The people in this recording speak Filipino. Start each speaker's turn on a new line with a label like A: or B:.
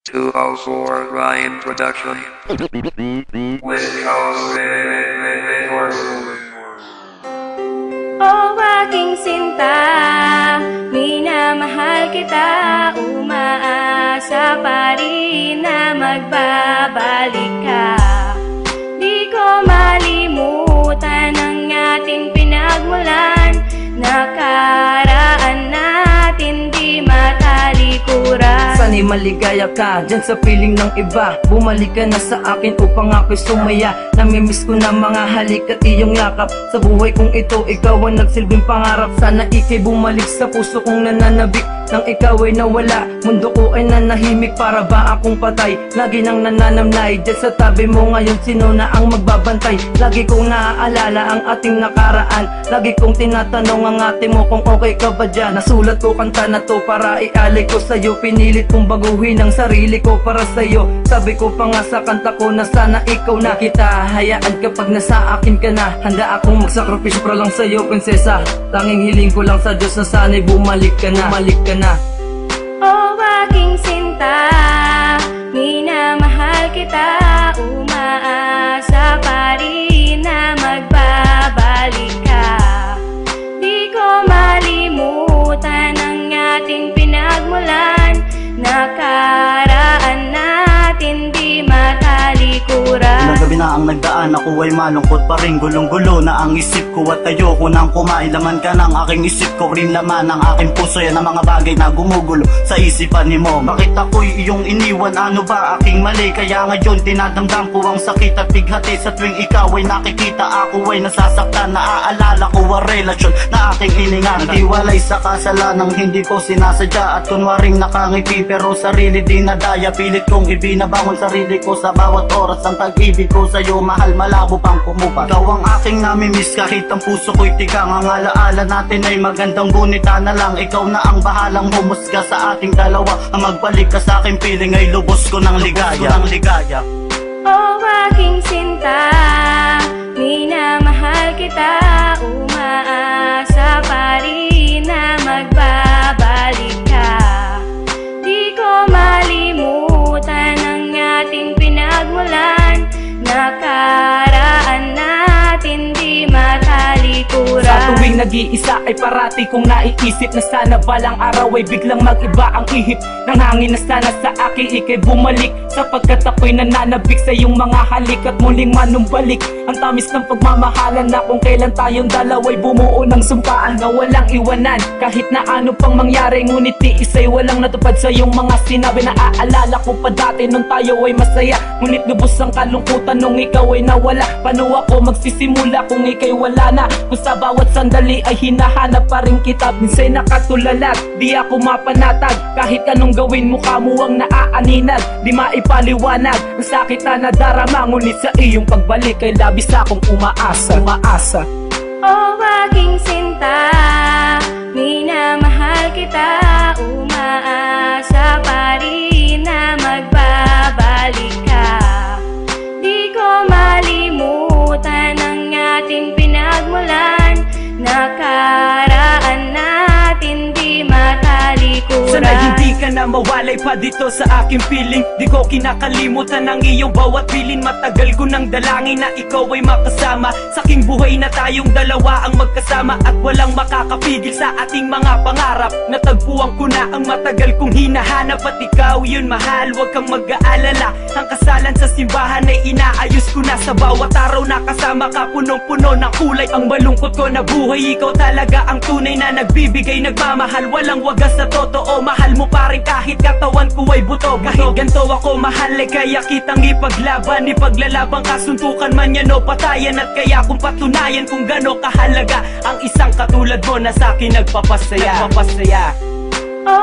A: 204 Ryan Production with
B: O aking sinta, minamahal kita, umaasa pa rin na magbabalik ka. Di ko malimutan ang ating pinagmulan, nakaraan natin di matalikuran.
C: Sana'y maligaya ka dyan sa piling ng iba, bumalik ka na sa akin upang ako'y sumaya. Namimiss ko na mga halik at iyong yakap, sa buhay kong ito ikaw ang nagsilbing pangarap. Sana ika'y bumalik sa puso kong nananabik, nang ikaw ay nawala, mundo ko ay nanahimik. Para ba akong patay, lagi nang nananamlay dyan sa tabi mo ngayon, sino na ang magbabantay? Lagi kong naaalala ang ating nakaraan, lagi kong tinatanong ang ate mo kung okay ka ba dyan. Nasulat ko kanta na to para ialay ko sa'yo, pinilit kong baguhin ang sarili ko para sa'yo. Sabi ko pa nga sa kanta ko na sana ikaw na kita hayaan kapag nasa akin ka na. Handa akong magsakripisyo para lang sa'yo, prinsesa. Tanging hiling ko lang sa Diyos na sana'y bumalik ka na, bumalik ka na.
B: O aking sinta, minamahal kita, umaasa pa rin na magbabalik ka. Di ko malimutan ang ating pinagmulan, nakaraan natin di matalikuran.
D: Ilang gabi na ang nagdaan, ako ay malungkot pa rin, gulong-gulo na ang isip ko at ayoko nang kumain. Laman ka ng aking isip ko, rin laman ng aking puso. Yan ang mga bagay na gumugulo sa isipan ni mo. Bakit ako'y iyong iniwan, ano ba aking mali? Kaya ngayon tinadamdam ko ang sakit at bighati. Sa tuwing ikaw ay nakikita, ako ay nasasaktan. Naaalala ko ang relasyon na aking iningan, naghiwalay sa kasalanang hindi ko sinasadya. At kunwaring nakangiti pero sarili di nadaya, pilit kong ibinabangon sarili ko sa bawat oras. Ang pag-ibig ko sa'yo mahal, malabo pang kumupat. Ikaw ang aking namimiss kahit ang puso ko'y tigang. Ang alaala natin ay magandang gunita na lang. Ikaw na ang bahalang humusga sa ating dalawa. Ang magbalik ka sa aking piling ay lubos ko ng ligaya.
B: O aking sinta, minamahal kita, umaasa pa rin na magbabalik ka. Di ko malimutan ang ating pinagmulan, nakaraan natin di matalikuran.
C: Sa tuwing nag-iisa ay parati kong naiisip na sana balang araw ay biglang mag-iba ang ihip ng hangin, na sana sa akin ika'y bumalik, sapagkat ako'y nananabik sa iyong mga halik at muling manumbalik ang tamis ng pagmamahalan na kung kailan tayong dalawa'y bumuo ng sumpaan na walang iwanan kahit na ano pang mangyari. Ngunit di isa'y walang natupad sa iyong mga sinabi. Naaalala ko pa dati nung tayo ay masaya, ngunit lubos ang kalungkutan nung ikaw ay nawala. Paano ako magsisimula kung ika'y wala na? Kung sa bawat sandali ay hinahanap pa rin kita, minsay nakatulalag, di ako mapanatag. Kahit anong gawin mukha mo ang naaaninag, di maipaliwanag ang sakit na nadarama. Ngunit sa iyong pagbalik ay labis akong umaasa.
B: O aking sinta, minamahal kita, umaasa pa rin na magbabalik ka. Di ko malimutan ang ating pinagmulan, nakaraan natin di matalikuran.
C: Sana hindi ka na mawalay pa dito sa aking piling. Di ko kinakalimutan ang iyong bawat pilin. Matagal ko nang dalangin na ikaw ay makasama sa aking buhay, na tayong dalawa ang magkasama at walang makakapigil sa ating mga pangarap. Natagpuan ko na ang matagal kong hinahanap at ikaw yun, mahal, huwag kang mag-aalala. Ang kasalan sa simbahan ay inaayos ko na. Sa bawat araw na kasama ka, punong-puno ng kulay ang malungkot ko na buhay. Ikaw talaga ang tunay na nagbibigay, nagmamahal, walang wagas na totoo. Mahal mo pa rin kahit katawan ko ay buto. Kahit ganito ako mahal ay kaya kitang ipaglaban. Ipaglalaban ka, suntukan man yan o patayan. At kaya kung patunayan kung gano'n kahalaga ang isang katulad mo na sa'kin nagpapasaya.
B: O